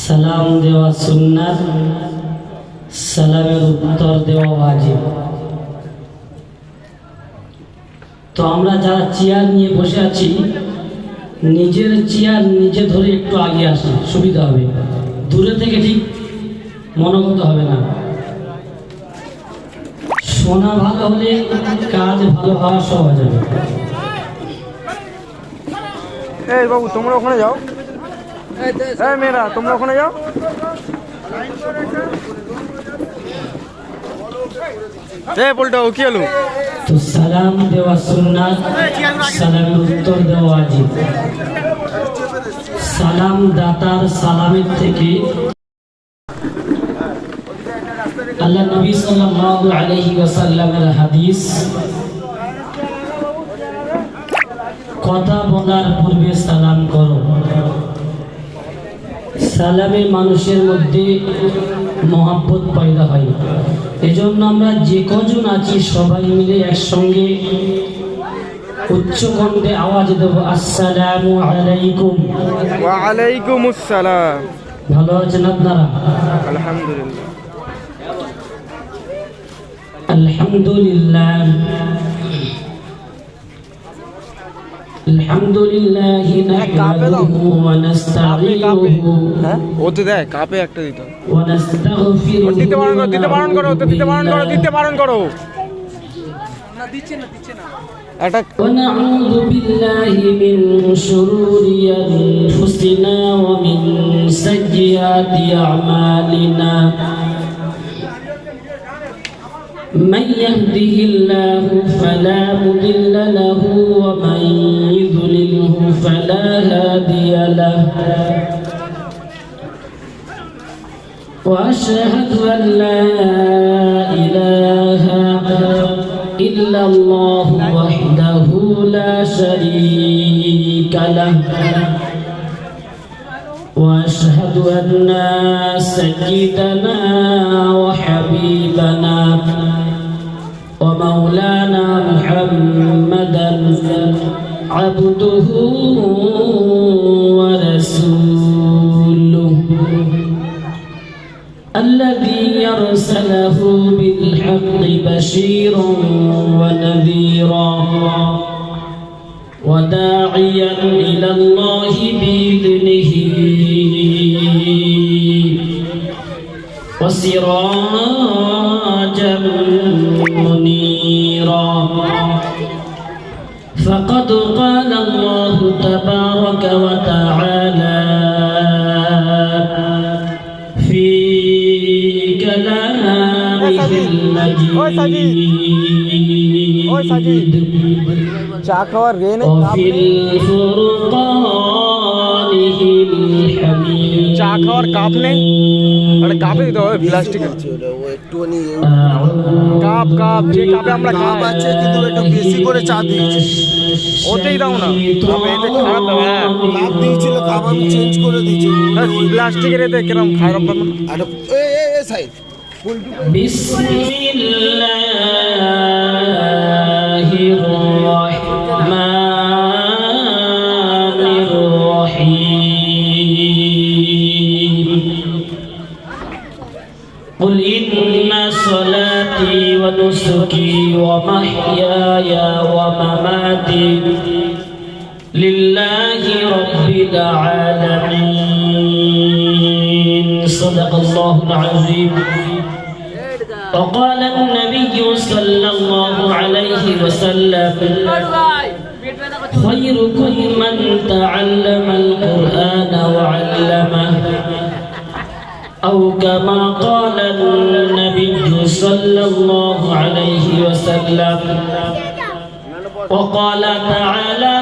সালাম দেওয়া সুন্নাত, সালামের উত্তর দেওয়া ওয়াজিব। তো আমরা যারা চেয়ার নিয়ে বসে আছি, নিজের চেয়ার নিজে ধরে একটু আগে আসি, সুবিধা হবে। দূরে থেকে ঠিক মনোগত হবে না। শোনা ভালো হলে কাজ ভালো হওয়া সহজ হবে। এই বাবু, তোমরা ওখানে যাও। এই মেয়েরা, তোমরা ওখানে যাও। বলটাও কি হলো? তো সালাম দেওয়া সুন্নাত, সালামের উত্তর দেওয়া ওয়াজিব। সালাম দাতার সালামের থেকে আল্লাহ নবী সাল্লাল্লাহু আলাইহি ওয়াসাল্লামের হাদিস, কথা বলার পূর্বে সালাম করো। সালামে মানুষের মধ্যে মহব্বত পয়দা হয়। এজন্য আমরা যে কজন আছি সবাই মিলে একসঙ্গে উচ্চ কণ্ঠে আওয়াজ দেব, আসসালামু আলাইকুম। ওয়া আলাইকুমুস সালাম। ভালো আছেন আপনারা? আলহামদুলিল্লাহ। আলহামদুলিল্লাহ। আলহামদুলিল্লাহি নাহমাদুহু ওয়া নাস্তাঈনুহু। ওতে দেখ কাপে একটা দিত। ওয়া নাস্তাগফিরুহু। দিতে বারণ করো, দিতে বারণ করো, দিতে বারণ করো, দিতে বারণ করো। না দিচ্ছে না, দিচ্ছে না। একটা ونعوذ بالله من شرور أنفسنا ومن سيئات أعمالنا من يهده الله فلا مضل له ومن يضلله فلا هادي له وأشهد أن لا إله إلا الله وحده لا شريك له وأشهد أن سيدنا وحبيبنا ومولانا محمدا عبده ورسوله الذي أرسله بالحق بشيرا ونذيرا وداعيا إلى الله بإذنه وسراجا منيرا فقد قال الله تبارك وتعالى في كلامه المجيد وفي الفرقانه الحميد চা খাওয়ার কাপ নেই, আরে কাপে দিতে হবে প্লাস্টিকের। কাপ কাপ যে কাপে আমরা কাপ আছে, কিন্তু একটু বেশি করে চা দিয়েছে। ওতেই দাও না, কাপে এতে খারাপ দাও। হ্যাঁ কাপ দিয়েছিল, কাপ আমি চেঞ্জ করে দিয়েছি। প্লাস্টিকের এতে কিরম খারাপ দাও না। আরে এ সাইড بسم الله الرحمن الرحيم قل إن صلاتي ونسكي ومحياي ومماتي لله رب العالمين صدق الله العظيم وقال النبي صلى الله عليه وسلم خيركم من تعلم القرآن وعلمه أو كما قال النبي صلى الله عليه وسلم وقال تعالى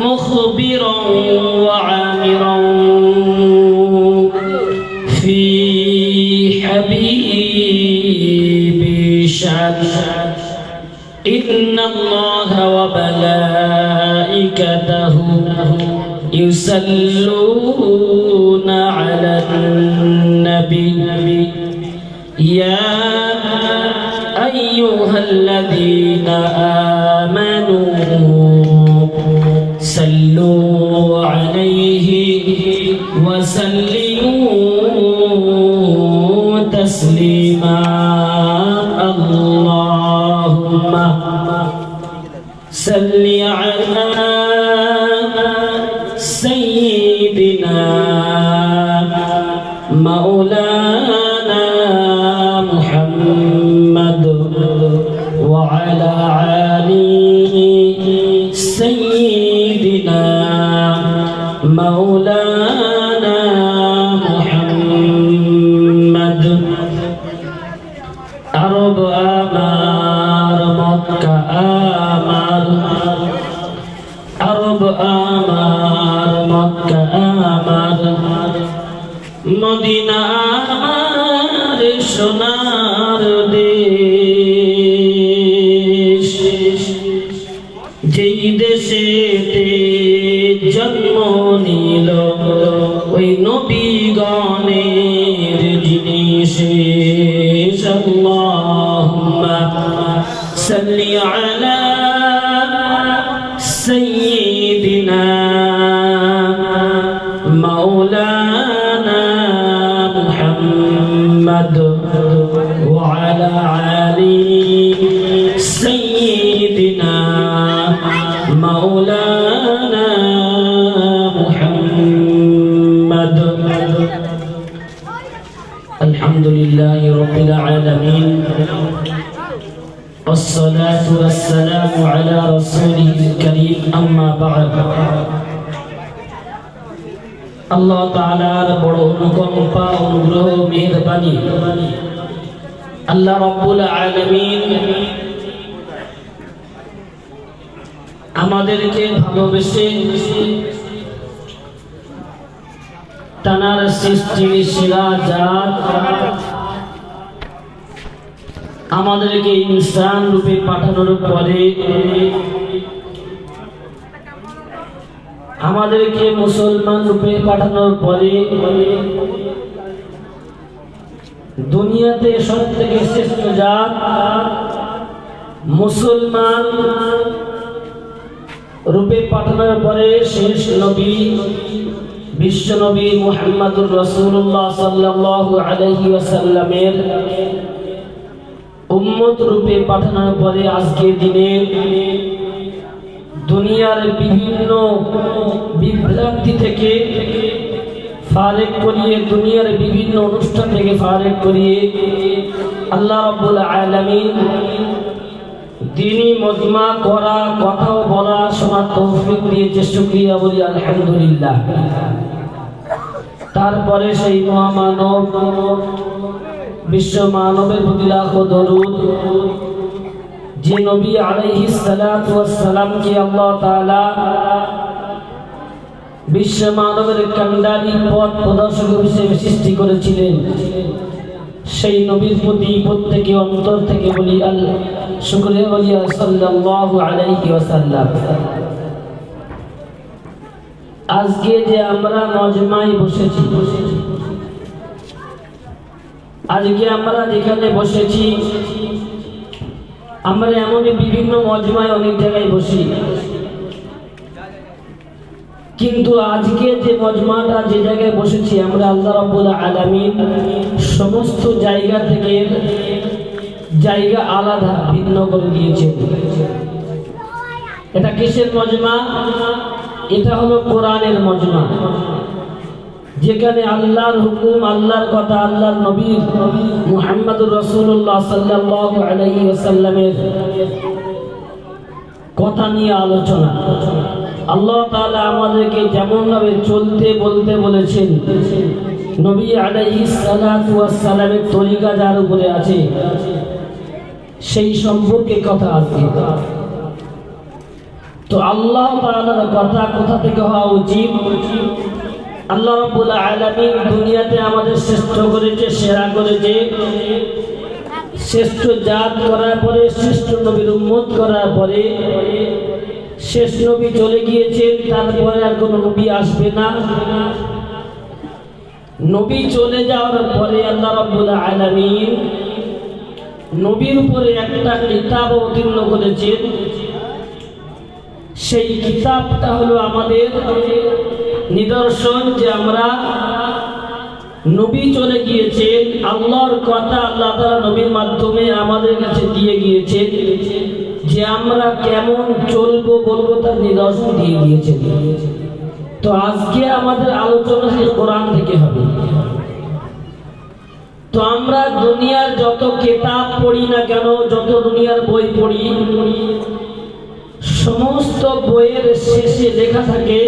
مخبرا وعامرا في حبيبي شأن إن الله وملائكته يصلون على النبي يا أيها الذين آمنوا صلوا عليه وسلموا صل على سيدنا مولانا محمد وعلى آل سيدنا مولانا محمد عرب آمار مكة آمار عرب آمار مكة آمار মদিনা আমার সোনার দেশ যেই দেশেতে জন্ম নিল ওই নবীগণের জিনিস আল্লাহুম্মা সাল্লি আলা সাইয়্যিদিনা মাওলানা محمد وعلى آل سيدنا مولانا محمد الحمد لله رب العالمين والصلاة والسلام على رسوله الكريم أما بعد আল্লাহ তাআলার বড় অনুকম্পা অনুগ্রহ মেহেরবানি আল্লাহ রাব্বুল আলামিন আমাদেরকে ভালোবেসে তানার সৃষ্টির সেরা জাত আমাদেরকে ইনসান রূপে পাঠানোর পরে আমাদেরকে মুসলমান রূপে পাঠানোর পরে দুনিয়াতে সবথেকে শ্রেষ্ঠ জাত মুসলমান রূপে পাঠানোর পরে শেষ নবী বিশ্ব নবী মুহাম্মদুর রাসূলুল্লাহ সাল্লাল্লাহু আলাইহি ওয়াসাল্লামের উম্মত রূপে পাঠানোর পরে আজকের দিনে দুনিয়ার বিভিন্ন বিভ্রান্তি থেকে ফারেক করিয়ে দুনিয়ার বিভিন্ন অনুষ্ঠান থেকে ফারেক করিয়ে আল্লাহ রাব্বুল আলামিন দ্বীনি মজমা করা কথা বলা শোনার তৌফিক দিয়েছে শুকরিয়া বলি আলহামদুলিল্লাহ তারপরে সেই মহামানব বিশ্ব মানবের প্রতি লাখো দরুদ যে নবী আলাইহিস সালাতু ওয়াস সালামকে আল্লাহ তাআলা বিশ্ব মানবের কান্ডারি পথ প্রদর্শক হিসেবে সৃষ্টি করেছিলেন সেই নবীর প্রতি প্রত্যেকে অন্তর থেকে বলি শুকরিয়া বলি সাল্লাল্লাহু আলাইহি ওয়াসাল্লাম আজকে যে আমরা মজমায় বসেছি আজকে আমরা যেখানে বসেছি আমরা এমনই বিভিন্ন মজমায় অনেক জায়গায় বসি কিন্তু আজকে যে মজমাটা যে জায়গায় বসেছি আমরা আল্লাহ রাব্বুল আলামিন সমস্ত জায়গা থেকে জায়গা আলাদা ভিন্ন করে দিয়েছেন এটা কিসের মজমা এটা হলো কোরআনের মজমা যেখানে আল্লাহর হুকুম আল্লাহর কথা আল্লাহর নবী মুহাম্মদুর রাসূলুল্লাহ সাল্লাল্লাহু আলাইহি ওয়াসাল্লামের কথা নিয়ে আলোচনা আল্লাহ তাআলা আমাদেরকে যেমন ভাবে চলতে বলতে বলেছেন নবী আলাইহিস সালাতু ওয়াস সালামের তরিকা যার উপরে আছে সেই সম্পর্কে কথা আছে তো আল্লাহ তাআলার কথা কোথা থেকে হওয়া উচিত আল্লাহ রাব্বুল আলামিন দুনিয়াতে আমাদের শ্রেষ্ঠ করেছে সেরা করেছে শ্রেষ্ঠ জাত করার পরে শ্রেষ্ঠ নবীর উম্মত করার পরে শেষ নবী চলে গিয়েছেন তারপরে আর কোনো নবী আসবে না নবী চলে যাওয়ার পরে আল্লাহ রাব্বুল আলামিন নবীর উপরে একটা কিতাব অবতীর্ণ করেছেন সেই কিতাবটা হলো আমাদের নিদর্শন যে আমরা নবী চলে গিয়েছেন আল্লাহর কথা আল্লাহ তাআলা নবীর মাধ্যমে আমাদের কাছে দিয়ে গিয়েছেন যে যে আমরা কেমন চলবো বলবো তার নিদর্শন দিয়ে দিয়েছেন। তো আজকে আমাদের আলোচনা সেই কোরআন থেকে হবে। তো আমরা দুনিয়ার যত কিতাব পড়ি না কেন, যত দুনিয়ার বই পড়ি, সমস্ত বইয়ের শেষে লেখা থাকে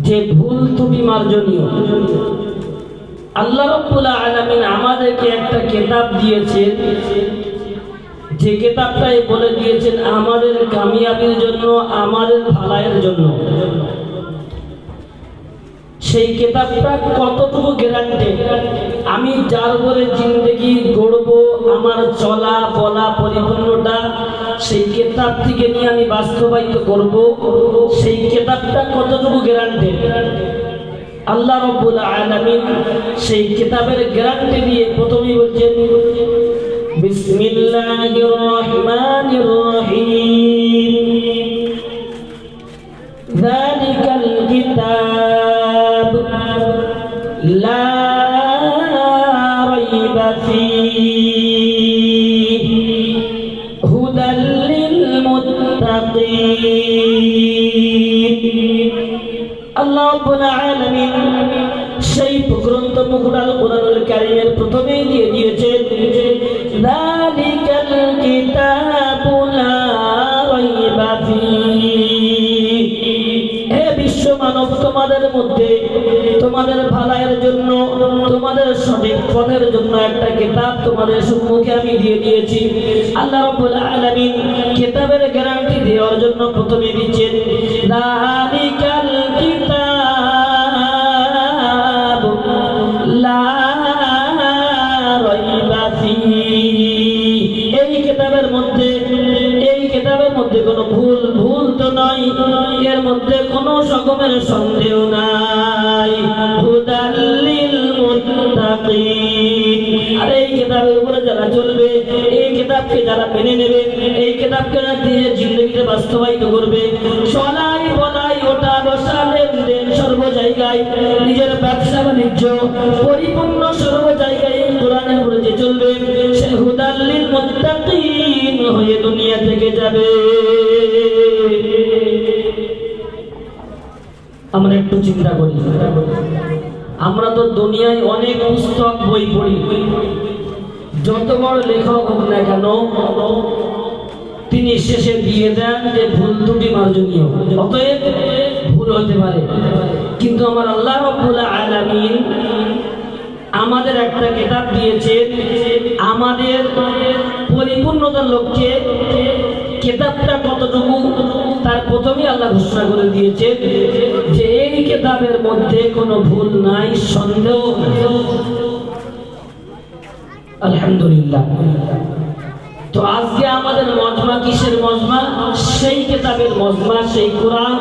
যে ভুল ত্রুটি মার্জনীয়। আল্লাহ রাব্বুল আলামিন আমাদেরকে একটা কিতাব দিয়েছেন, যে কিতাবটাই বলে দিয়েছেন আমাদের কামিয়াবির জন্য, আমাদের ভালাইয়ের জন্য। সেই কিতাবটা কতটুকু গ্যারান্টেড, আমি যার উপরে জিন্দেগি গড়ব, আমার চলা বলা পরিপূর্ণটা সেই কিতাব থেকে নিয়ে আমি বাস্তবায়িত করব, সেই কিতাবটা কতটুকু গ্যারান্টেড। আল্লাহ রাব্বুল আলামিন সেই কিতাবের গ্যারান্টি দিয়ে প্রথমেই বলছেন বিসমিল্লাহির রহমানির রহিম, যালিকাল কিতাব লা রাইবা ফীহি হুদাল লিল মুত্তাকিন। আল্লাহ রাব্বুল আলামিন সেই গ্রন্থ মুখরাল কোরআনুল কারীমের প্রথমেই দিয়ে দিয়েছেন যালিকাল কিতাবু লা রাইবা ফীহি। হে বিশ্ব মানব, তোমাদের মধ্যে তোমাদের ভালাইয়ের জন্য, তোমাদের সঠিক পথের জন্য একটা কিতাব তোমাদের সম্মুখে আমি দিয়ে দিয়েছি। আল্লাহ রাব্বুল আলামিন কিতাবের গ্যারান্টি দেওয়ার জন্য প্রথমে দিচ্ছেন যালিকাল কিতাব লা রাইবা ফীহি। এই কিতাবের মধ্যে কোনো ভুল তো নয়, এর মধ্যে কোনো রকমের সন্দেহ নাই। হুদাল লিল মুত্তাকিন। আর এই কিতাবের উপরে যারা চলবে, এই কিতাবকে যারা মেনে নেবে, এই কিতাবকে যারা জিন্দগিতে বাস্তবায়িত করবে, চলাই বলাই ওটা বসা লেনদেন সর্ব জায়গায়, নিজের ব্যবসা বাণিজ্য পরিপূর্ণ সর্ব জায়গায় এই কোরআনের উপরে যে চলবে, সে হুদাল লিল মুত্তাকিন হয়ে দুনিয়া থেকে যাবে। আমরা একটু চিন্তা করি, আমরা তো দুনিয়ায় অনেক পুস্তক বই পড়ি, যত বড় লেখক হোক না কেন তিনি শেষে দিয়ে দেন যে ভুল ত্রুটি মার্জনীয়, অতএব ভুল হতে পারে। কিন্তু আমার আল্লাহ রাব্বুল আলামিন আমাদের একটা কিতাব দিয়েছে, আমাদের পরিপূর্ণতার লক্ষ্যে কিতাবটা কতটুকু তার প্রথমেই আল্লাহ ঘোষণা করে দিয়েছে যে এই কিতাবের মধ্যে কোনো ভুল নাই, সন্দেহ নাই। আলহামদুলিল্লাহ। তো আজকে আমাদের মজমা কিসের মজমা? সেই কিতাবের মজমা, সেই কোরআন,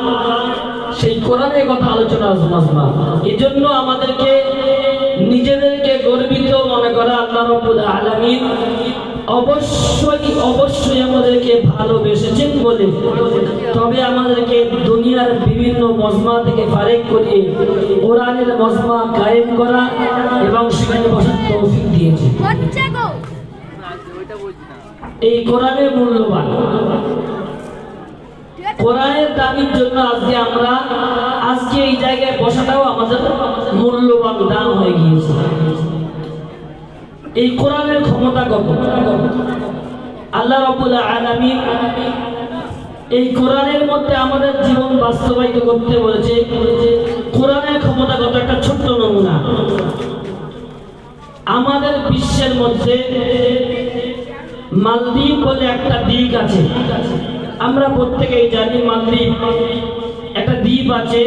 সেই কোরআনের কথা আলোচনা মজমা। এজন্য আমাদেরকে নিজেদেরকে গর্বিত মনে করা। আল্লাহ রাব্বুল আলামিন অবশ্যই আমাদেরকে ভালোবেসেছেন বলে তবে আমাদেরকে দুনিয়ার বিভিন্ন মজমা থেকে ফারেক করিয়ে কোরআনের মজমা কায়েম করা এবং সেখানে বসার তৌফিক দিয়েছে। এই কোরআনের মূল্যবান, কোরআনের দাবির জন্য আজকে এই জায়গায় বসাটাও আমাদের মূল্যবান দান হয়ে গিয়েছে। এই কোরআনের ক্ষমতা কত! আল্লাহ রাব্বুল আলামিন এই কোরআনের মধ্যে আমাদের জীবন বাস্তবায়িত করতে বলেছে। কোরআনের ক্ষমতা কত একটা ছোট্ট নমুনা। আমাদের বিশ্বের মধ্যে মালদ্বীপ বলে একটা দ্বীপ আছে, আমরা প্রত্যেকেই জানি মালদ্বীপ একটা দ্বীপ আছে,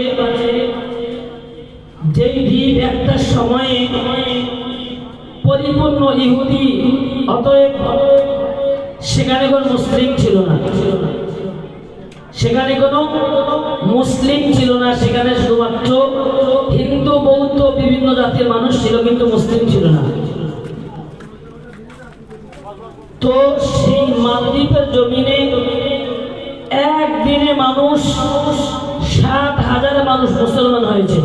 যেই দ্বীপ একটা সময়ে পরিপূর্ণ ইহুদি, অতএব সেখানে কোনো মুসলিম ছিল না, সেখানে শুধুমাত্র হিন্দু বৌদ্ধ বিভিন্ন জাতির মানুষ ছিল, কিন্তু মুসলিম ছিল না। তো সেই মালদ্বীপের জমিনে একদিনে মানুষ 7,000 মানুষ মুসলমান হয়েছে।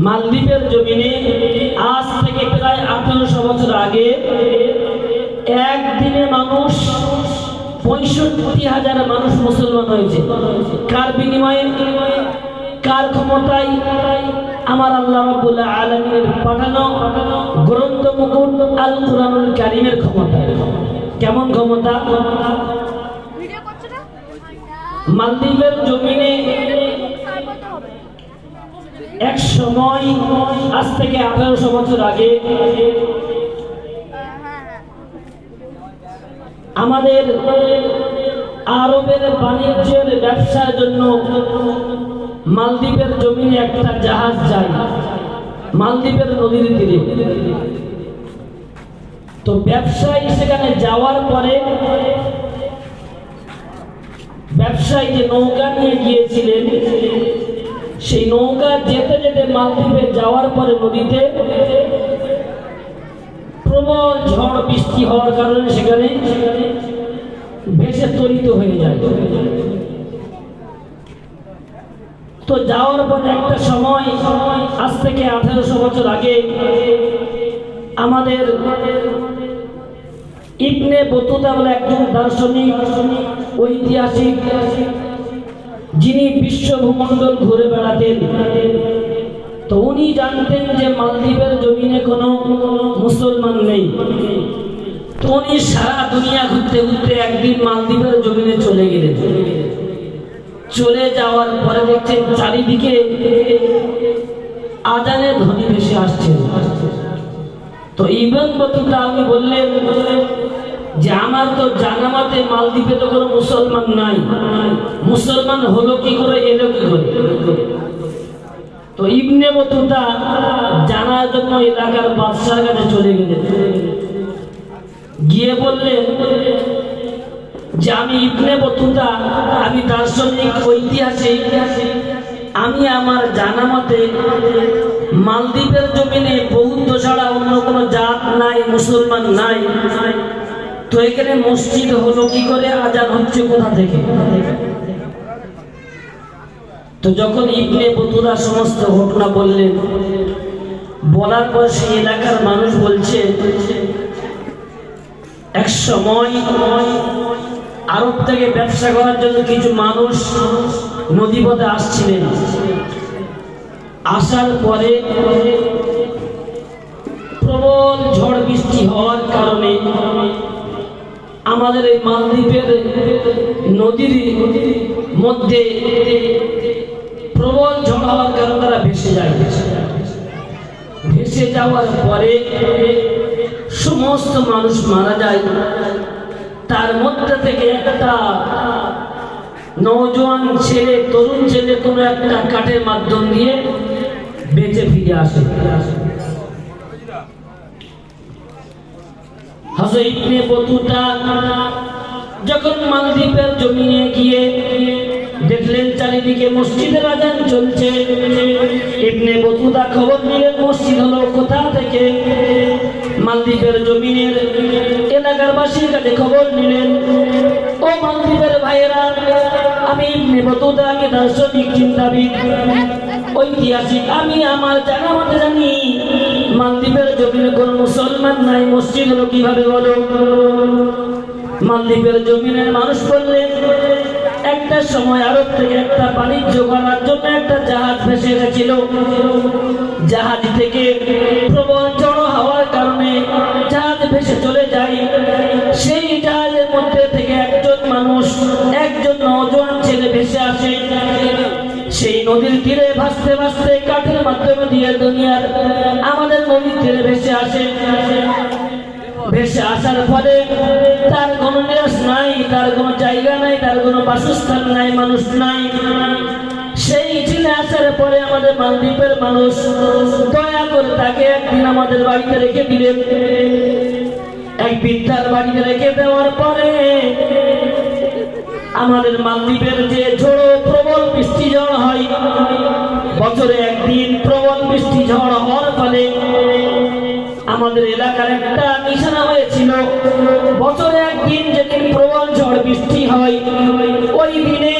মালদ্বীপের জমিনে আজ থেকে প্রায় 1800 বছর আগে একদিনে মানুষ 65,000 মানুষ মুসলমান হয়েছে। কার বিনিময়ে, কার ক্ষমতায়? আমার আল্লাহ রাব্বুল আলামিনের পাঠানো গ্রন্থ মুকুট আল কুরআনুল কারীমের ক্ষমতায়। কেমন ক্ষমতা? মালদ্বীপের জমিনে এক সময়, আজ থেকে 1800 বছর আগে, আমাদের আরবের বাণিজ্যের ব্যবসার জন্য মালদ্বীপের জমিনে একটা জাহাজ যায় মালদ্বীপের নদীর তীরে। তো ব্যবসায়ী সেখানে যাওয়ার পরে ব্যবসায়ী যে নৌকা নিয়ে গিয়েছিলেন, সেই নৌকা যেতে যেতে মালদ্বীপে যাওয়ার পরে নদীতে প্রবল ঝড় বৃষ্টি হওয়ার কারণে সেখানে ভেসে তরিত হয়ে যায়। তো যাওয়ার পরে একটা সময়, আজ থেকে 1800 বছর আগে, আমাদের ইবনে বতুতা বলে একজন দার্শনিক, ঐতিহাসিক, যিনি বিশ্ব ভূমণ্ডল ঘুরে বেড়াতেন, তো উনি জানতেন যে মালদ্বীপের জমিনে কোনো মুসলমান নেই। তো উনি সারা দুনিয়া ঘুরতে ঘুরতে একদিন মালদ্বীপের জমিনে চলে গেলেন। চলে যাওয়ার পরে দেখছেন চারিদিকে আজানের ধ্বনি ভেসে আসছে। তো ইবনে বতুতা উনি বললেন যে আমার তো জানা মতে মালদ্বীপে তো কোনো মুসলমান নাই, মুসলমান হলো কি করে, এলো কি করে? তো ইবনে বতুতা জানার জন্য এলাকার বাদশার কাছে চলে গেলেন। গিয়ে বললেন যে আমি ইবনে বতুতা, আমি দার্শনিক, ঐতিহাসিক, আমি আমার জানা মতে মালদ্বীপের জমিনে বৌদ্ধ ছাড়া অন্য কোনো জাত নাই, মুসলমান নাই। তো এখানে মসজিদ হলো কি করে, আজান হচ্ছে কোথা থেকে? তো যখন ইবনে বতুতা সমস্ত ঘটনা বললেন, বলার পর সেই এলাকার মানুষ বলছে এক সময় আরব থেকে ব্যবসা করার জন্য কিছু মানুষ নদীপথে আসছিলেন। আসার পরে প্রবল ঝড় বৃষ্টি হওয়ার কারণে আমাদের এই মালদ্বীপের নদীর মধ্যে প্রবল ঝড় হওয়ার কারণে তারা ভেসে যায়। ভেসে যাওয়ার পরে সমস্ত মানুষ মারা যায়। তার মধ্যে থেকে একটা নওজোয়ান ছেলে, তরুণ ছেলে কোনো একটা কাঠের মাধ্যম দিয়ে বেঁচে ফিরে আসে। হযরত ইবনে বতুতা যখন মালদ্বীপের জমিনে গিয়ে দেখলেন চারিদিকে মসজিদের আজান চলছে, ইবনে বতুতা খবর নিলেন মসজিদ হলো কোথা থেকে। মালদ্বীপের জমিনের এলাকার বাসীর কাছে খবর নিলেন, ও মালদ্বীপের ভাইয়েরা, আমি ইবনে বতুতা, আমি দার্শনিক, চিন্তাবিদ, ঐতিহাসিক, আমি আমার জানা মতে জানি মালদ্বীপের জমিনে কোন মুসলমান নাই, মসজিদ হলো কিভাবে বলো? মালদ্বীপের জমিনের মানুষ বললেন একটা সময় আরব থেকে একটা বাণিজ্য করার জন্য একটা জাহাজ ভেসে গেছিল। জাহাজ থেকে প্রবল ঝড় হওয়ার কারণে জাহাজ ভেসে চলে যায়। সেই জাহাজের মধ্যে থেকে একজন মানুষ, একজন নওজোয়ান ছেলে ভেসে আসে। সেই নদীর তীরে ভাসতে ভাসতে কাঠের মাধ্যমে দিয়ে দুনিয়ার আমাদের নদীর তীরে ভেসে আসে। ভেসে আসার ফলে তার কোনো নিরাশ নাই, তার কোনো জায়গা নাই, তার কোনো বাসস্থান নাই, মানুষ নাই। সেই ছেলে আসার পরে আমাদের মালদ্বীপের মানুষ দয়া করে তাকে একদিন আমাদের বাড়িতে রেখে দিলেন। এক বৃদ্ধার বাড়িতে রেখে দেওয়ার পরে আমাদের মালদ্বীপের যে ঝড়ো প্রবল বৃষ্টি ঝড় হয়, বছরে একদিন প্রবল বৃষ্টি ঝড় হওয়ার ফলে আমাদের এলাকার একটা নিশানা হয়েছিল, বছরে একদিন যেদিন প্রবল ঝড় বৃষ্টি হয়, ওই দিনে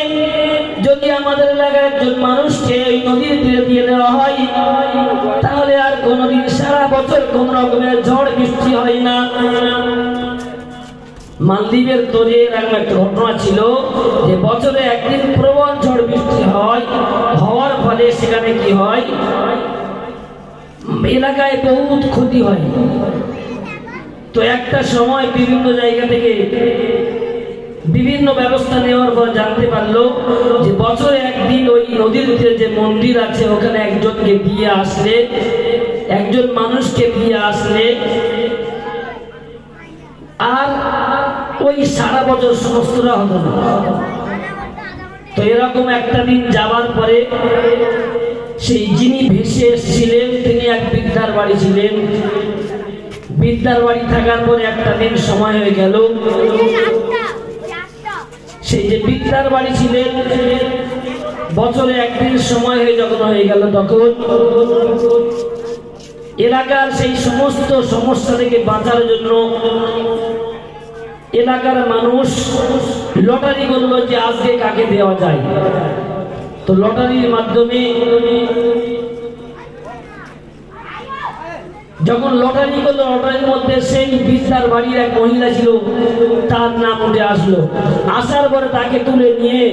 যদি আমাদের এলাকার একজন মানুষকে ওই নদীর তীরে দিয়ে দেওয়া হয়, তাহলে আর কোনোদিন সারা বছর কোন রকমের ঝড় বৃষ্টি হয় না। মালদ্বীপের তরে এরকম একটা ঘটনা ছিল যে বছরে একদিন প্রবল ঝড় বৃষ্টি হয়, হওয়ার ফলে সেখানে কি হয়, এলাকায় বহুত ক্ষতি হয়। তো একটা সময় বিভিন্ন জায়গা থেকে বিভিন্ন ব্যবস্থা নেওয়ার পর জানতে পারলো যে বছরে একদিন ওই নদীর তীরে যে মন্দির আছে ওখানে একজনকে দিয়ে আসলে, একজন মানুষকে দিয়ে আসলে আর ওই সারা বছর সমস্তরা হতো না। তো এরকম একটা দিন যাওয়ার পরে সেই যিনি ভেসে এসেছিলেন তিনি এক বৃদ্ধার বাড়ি ছিলেন। বৃদ্ধার বাড়ি থাকার পরে একটা দিন সময় হয়ে গেল, সেই যে বৃদ্ধার বাড়ি ছিলেন বছরে একদিন সময় হয়ে যখন হয়ে গেল তখন এলাকার সেই সমস্ত সমস্যা থেকে বাঁচার জন্য এলাকার মানুষ লটারি করলো যে আজকে কাকে দেওয়া যায়। তো লটারির মাধ্যমে যখন লটারি করলো, লটারির মধ্যে সেই বৃদ্ধার বাড়ির এক মহিলা ছিল, তার নাম উঠে আসলো। আসার পরে তাকে তুলে নিয়ে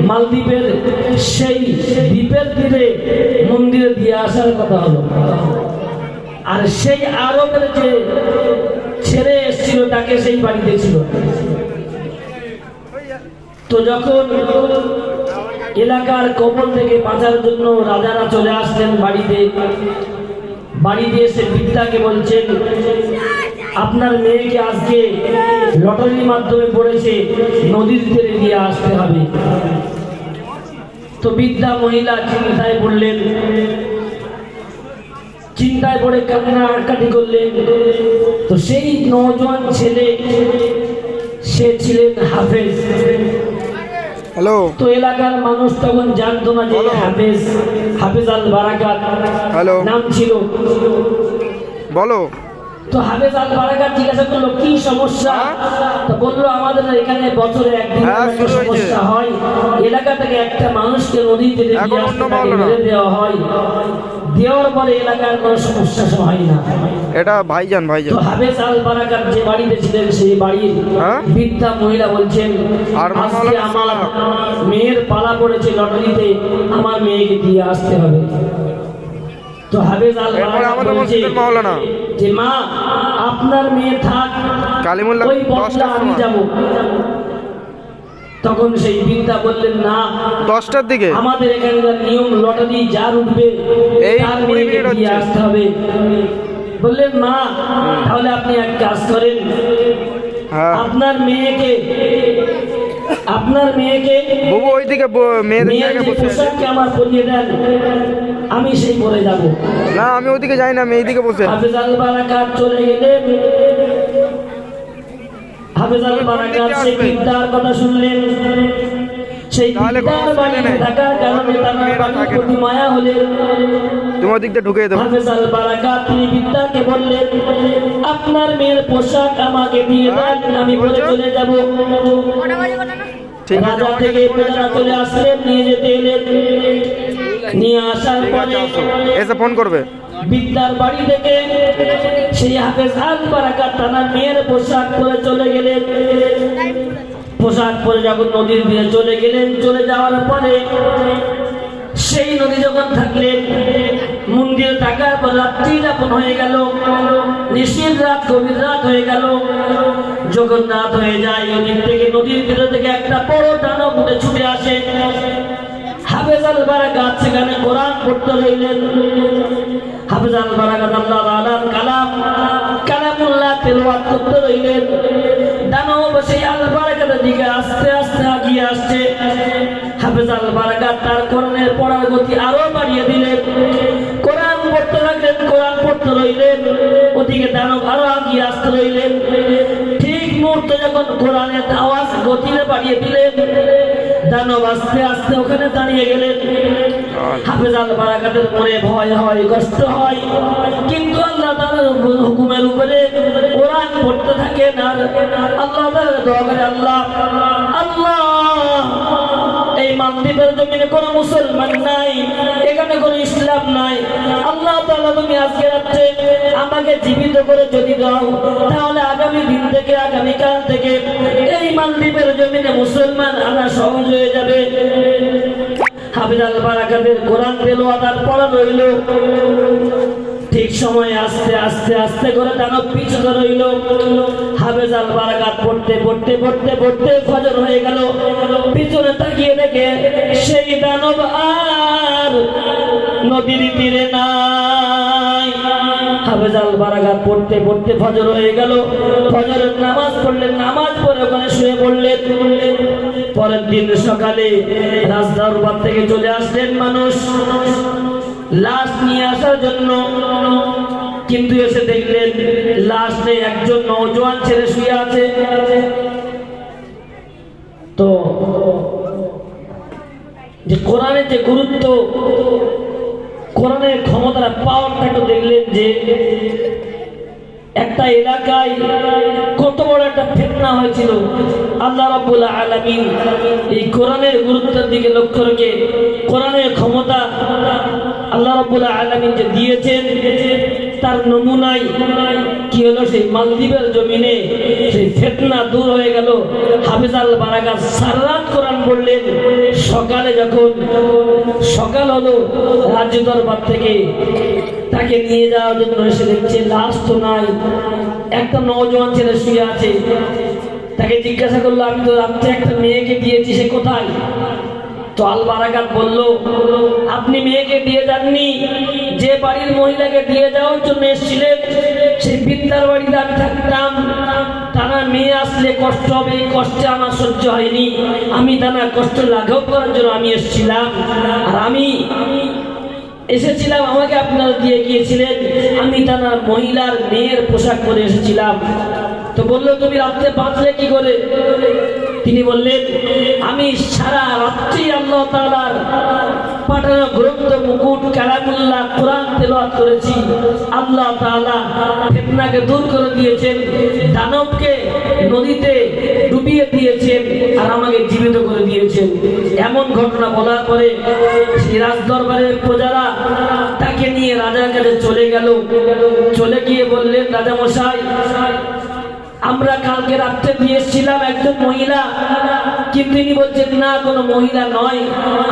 মালদ্বীপের সেই দ্বীপের তীরে মন্দিরে দিয়ে আসার কথা হলো। আর সেই আরবের যে ছেড়ে এসেছিল তাকে সেই বাড়িতে ছিল। তো যখন এলাকার কবল থেকে বাঁচার জন্য রাজারা চলে আসলেন বাড়িতে, বাড়িতে এসে বৃদ্ধাকে বলছেন আপনার মেয়েকে আজকে লটারির মাধ্যমে পড়েছে, নদীর তীরে দিয়ে আসতে হবে। তো বৃদ্ধা মহিলা চিন্তায় পড়লেন, চিন্তায় পড়ে কান্নাকাটি করলেন। তো সেই নওজোয়ান ছেলে সে ছিলেন হাফেজ। হ্যালো, তো এলাকার মানুষ তখন জানতো না যে হাফেজ, হাফেজ আল বারাকাত হ্যালো, নাম ছিল। বলো। তো হাফেজ আল বারাকাত জিজ্ঞাসা করলো কি সমস্যা। তো বললো আমাদের এখানে বছরে একদিন একটা সমস্যা হয়, এলাকা থেকে একটা মানুষকে নদীতে মেরে দেওয়া হয়, দেওয়ার পরে এলাকার কোনো সমস্যা হয় না। এটা ভাইজান ভাইজান। তো হাফেজ আল বারাকাত যে বাড়িতে ছিলেন সেই বাড়ির বৃদ্ধা মহিলা বলছেন আজকে আমার মেয়ের পালা পড়েছে লটারিতে, আমার মেয়েকে দিয়ে আসতে হবে। তো হাফেজ আল বারাকাত বলছে যে মা আপনার মেয়ে থাক, ওই বদলা আমি যাব। তখন সেই বৃদ্ধা বললেন না, 10টার দিকে আমাদের এখানকার নিয়ম লটারি যার উঠবে তার মেয়েকে দিয়ে আসতে হবে। বললেন মা তাহলে আপনি এক কাজ করেন, আপনার মেয়েকে বাবু ওইদিকে মেয়েদের পোশাককে আমার পরিয়ে দেন, আমি সেই পরে যাব। না আমি ওইদিকে যাই না, আমি এইদিকে বসে। হাফেজ আল বারাকাত চলে গেলেন। হাফেজ আল বারাকাত সেই বৃদ্ধার কথা শুনলেন। সেই বৃদ্ধার বাড়িতে থাকার কারণে তার বাড়ির প্রতি মায়া হলেন। তোমার দিকটা ঢুকে দেবো। হাফেজ আল বারাকাত তিনি বৃদ্ধাকে বললেন আপনার মেয়ের পোশাক আমাকে দিয়ে দেন, আমি পরে চলে যাব। রাজা থেকে প্রজারা চলে আসলেন, নিয়ে যেতে এলেন। নিয়ে আসার পরে এসে ফোন করবে। বৃদ্ধার বাড়ি থেকে সেই হাফেজ আল বারাকাত তার মেয়ের পোশাক পরে চলে গেলেন। পোশাক পরে যখন নদীর দিয়ে চলে গেলেন, চলে যাওয়ার পরে সেই নদী যখন থাকলেন, মন্দিরে থাকার পর রাত্রি যাপন হয়ে গেল, নিশির রাত গভীর রাত হয়ে গেল। যখন রাত হয়ে যায় ওদিক থেকে নদীর ভিতর থেকে একটা বড় দানব উঠে ছুটে আসে। হাফেজ আল বারাকাত সেখানে কোরআন পড়তে রইলেন। হাফেজ আল বারাকাত আল্লাহ তাআলার কালামুল্লাহ তেলাওয়াত করতে রইলেন। দানব সেই আল বারাকাতের দিকে আস্তে আস্তে এগিয়ে আসছে। হাফেজ আল বারাকাত তার কোরআনের পড়ার গতি আরো বাড়িয়ে দিলেন। কোরআন পড়তে লাগলেন, কোরআন পড়তে রইলেন। ওদিকে দানব আরো এগিয়ে আসতে রইলেন। ঠিক মুহূর্তে যখন কোরআনের আওয়াজ গতিতে বাড়িয়ে দিলেন, দানব আস্তে আস্তে ওখানে দাঁড়িয়ে গেলেন। হাফেজ আল বারাকাতের মনে ভয় হয়, কষ্ট হয়, কিন্তু আল্লাহ তাআলার হুকুমের উপরে কোরআন পড়তে থাকেন। আর আল্লাহ তাআলা দোয়া করে আল্লাহ আল্লাহ এই মালদ্বীপের জমিনে কোনো মুসলমান নাই, এখানে কোনো ইসলাম নাই। আল্লাহ তাআলা তুমি আজকে রাত্রে আমাকে জীবিত করে যদি দাও, তাহলে আগামী দিন থেকে, আগামীকাল থেকে এই মালদ্বীপের জমিনে মুসলমান আনা সহজ হয়ে যাবে। হাফেজ আল বারাকাতের কোরআন তেলাওয়াত আর পড়া রইল। ঠিক সময়ে আস্তে আস্তে আস্তে করে দানব পিছু রইল। হাফেজ আল বারাকাত পড়তে পড়তে পড়তে পড়তে ফজর হয়ে গেল। পিছনে তাকিয়ে দেখে সেই দানব আর নদীর তীরে নাই। হাফেজ আল বারাকাত পড়তে পড়তে ফজর হয়ে গেল। ফজরের নামাজ পড়লেন, নামাজ পড়ে ওখানে শুয়ে পড়লেন। পরের দিন সকালে রাজদরবার থেকে চলে আসলেন মানুষ লাশ নিয়ে আসার জন্য, কিন্তু এসে দেখলেন লাশ নেই, একজন নওজোয়ান ছেলে শুয়ে আছে। তো যে কোরআনের যে গুরুত্ব, কোরআনের ক্ষমতার পাওয়ারটা একটু দেখলেন যে একটা এলাকায় কত বড় একটা ফিতনা হয়েছিল। আল্লাহ রাব্বুল আলামিন এই কোরআনের গুরুত্বের দিকে লক্ষ্য রেখে কোরআনের ক্ষমতা আল্লাহ রাব্বুল আলামিন যে দিয়েছেন তার নমুনাই কি হলো, সেই মালদ্বীপের জমিনে সেই ফিতনা দূর হয়ে গেল। হাফেজ আল বারাকাত সারা রাত কোরআন পড়লেন। সকালে যখন সকাল হলো, রাজ্য দরবার থেকে তাকে নিয়ে যাওয়ার জন্য এসে দেখছে লাশ তো নাই, একটা নওজোয়ান ছেলে শুয়ে আছে। তাকে জিজ্ঞাসা করলো, আমি তো রাত্রে একটা মেয়েকে দিয়েছি, সে কোথায়? তো আল বারাকাত বলল, আপনি মেয়েকে দিয়ে যাননি, যে বাড়ির মহিলাকে দিয়ে যাওয়ার জন্য এসেছিলেন সেই বিদ্যার বাড়িতে আমি থাকতাম। টানা মেয়ে আসলে কষ্ট হবে, এই কষ্টে আমার সহ্য হয়নি, আমি টানা কষ্ট লাঘব করার জন্য আমি এসেছিলাম। আর আমি এসেছিলাম, আমাকে আপনারা দিয়ে গিয়েছিলেন, আমি টানা মহিলার মেয়ের পোশাক পরে এসেছিলাম। তো বললো, তুমি রাত্রে বাঁচলে কি করে? তিনি বললেন, আমি সারা রাত্রি আল্লাহ তাআলার পাঠানো গ্রন্থ মুকুট কালামুল্লাহ কোরআন তেলাওয়াত করেছি। আল্লাহ তাআলা ফিতনাকে দূর করে দিয়েছেন, দানবকে নদীতে ডুবিয়ে দিয়েছেন, আর আমাকে জীবিত করে দিয়েছেন। এমন ঘটনা বলার পরে সেই রাজদরবারের প্রজারা তাকে নিয়ে রাজার কাছে চলে গেল। চলে গিয়ে বললেন, রাজা মশাই, আমরা কালকে রাত্রে দিয়েছিলাম একজন মহিলা, কিন্তু তিনি বলছেন না, কোনো মহিলা নয়,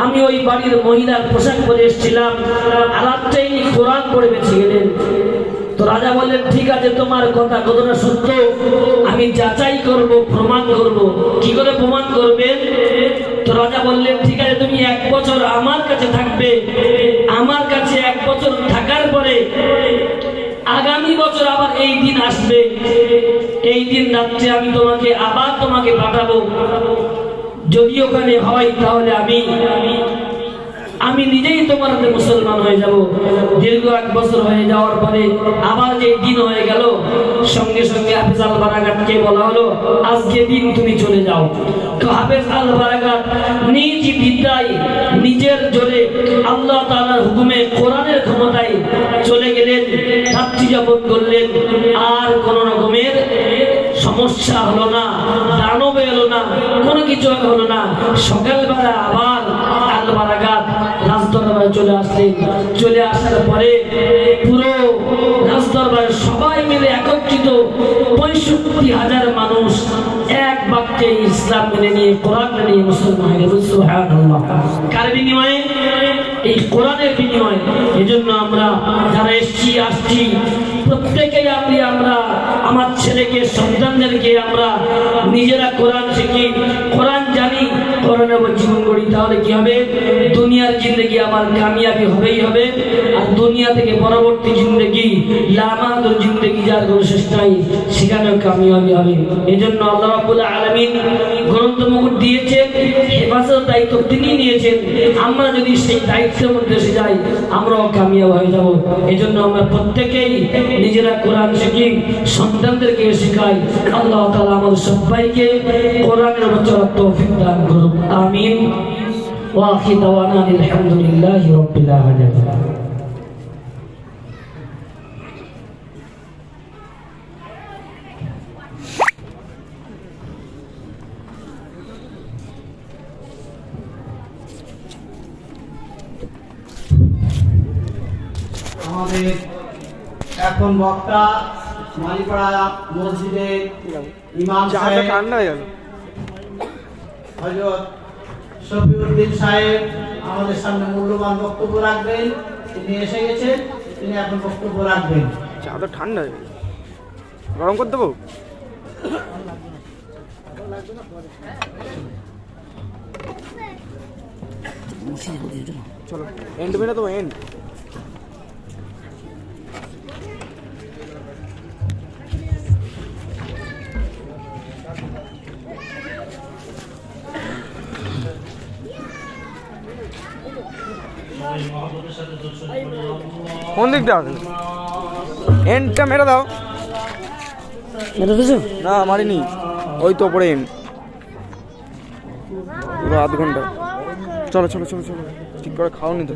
আমি ওই বাড়ির মহিলার পোশাক পরে এসেছিলাম। আর রাত্রে ইনি কোরআন পড়ে বেঁচে গেলেন। তো রাজা বললেন, ঠিক আছে, তোমার কথা কতটা সত্য আমি যাচাই করব, প্রমাণ করব। কি করে প্রমাণ করবেন? তো রাজা বললেন, ঠিক আছে, তুমি 1 বছর আমার কাছে থাকবে। আমার কাছে 1 বছর থাকার পরে আগামী বছর আবার এই দিন আসবে, এই দিন রাত্রে আমি তোমাকে পাঠাবো। যদি ওখানে হয় তাহলে আমি নিজেই তোমার হাতে মুসলমান হয়ে যাব। দীর্ঘ 1 বছর হয়ে যাওয়ার পরে আবার যে দিন হয়ে গেল, সঙ্গে সঙ্গে হাফেজ আল বারাকাতকে বলা হলো, আজকে দিন তুমি চলে যাও। তো হাফেজ আল বারাকাত নিজ বিদ্যায়, নিজের জোরে, আল্লাহ তাআলার হুকুমে, কোরআনের ক্ষমতায় চলে গেলেন, রাত্রি যাপন করলেন। আর কোন রকমের সমস্যা হলো না, দানব এলো না, কোনো কিছু হলো না। সকালবেলা আবার আল বারাকাত রাজদরবারে চলে আসলেন। চলে আসার পরে পুরো রাজদরবারে সবাই মিলে একত্রিত 65,000 মানুষ এক বাক্যে ইসলাম মেনে নিয়ে, কোরআন মেনে নিয়ে মুসলমান হয়ে গেল। সুবহানাল্লাহ। কার বিনিময়ে? এই কোরআনের বিনিময়ে। এজন্য আমরা যারা আসছি প্রত্যেকেই আমরা আমার ছেলেকে, সন্তানদেরকে আমরা নিজেরা কোরআন শিখি, কোরআন জানি, কোরআনের উপর জীবন গড়ি। তাহলে কি হবে? দুনিয়ার জিন্দগি আমার কামিয়াবি হবেই হবে, আর দুনিয়া থেকে পরবর্তী জিন্দগি, লামাতুল জিন্দগি যার কোনো শেষ নাই, সেখানেও কামিয়াবি হবে। এজন্য আল্লাহ রাব্বুল আলামিন গ্রন্থ মুকুট দিয়েছেন, হেফাজতের দায়িত্ব তিনি নিয়েছেন। আমরা যদি সেই দায়িত্বের মধ্যে এসে যাই, আমরাও কামিয়াব হয়ে যাব। এজন্য আমরা প্রত্যেকেই নিজেরা কোরআন শিখি, সন্তানদেরকে শেখাই। আল্লাহ তাআলা আমাদের সবাইকে কোরআনের উপর চলার তৌফিক দান করুন। আমিন। ওয়া আখিরু দাওয়ানা আলহামদুলিল্লাহি রাব্বিল আলামিন। আমাদের এখন বক্তা মালিপাড়া মসজিদের ইমাম সাহেব ঠান্ডা হয়ে গেল। হযরত শফিউদ্দিন সাহেব আমাদের সামনে মূল্যবান বক্তব্য রাখবেন। তিনি এসে গেছেন, তিনি এখন বক্তব্য রাখবেন। চা তো ঠান্ডা হয়ে গেল, গরম করে দেবো? চলো এন্ড মেরে দেবো, এন্ড। কোন দিকটা আছে? এন্ডটা মেরে দাও। না মারিনি, ওই তো পরে এন্ড, পুরো আধ ঘন্টা। চলো চলো চলো চলো, ঠিক করে খাও নি তো।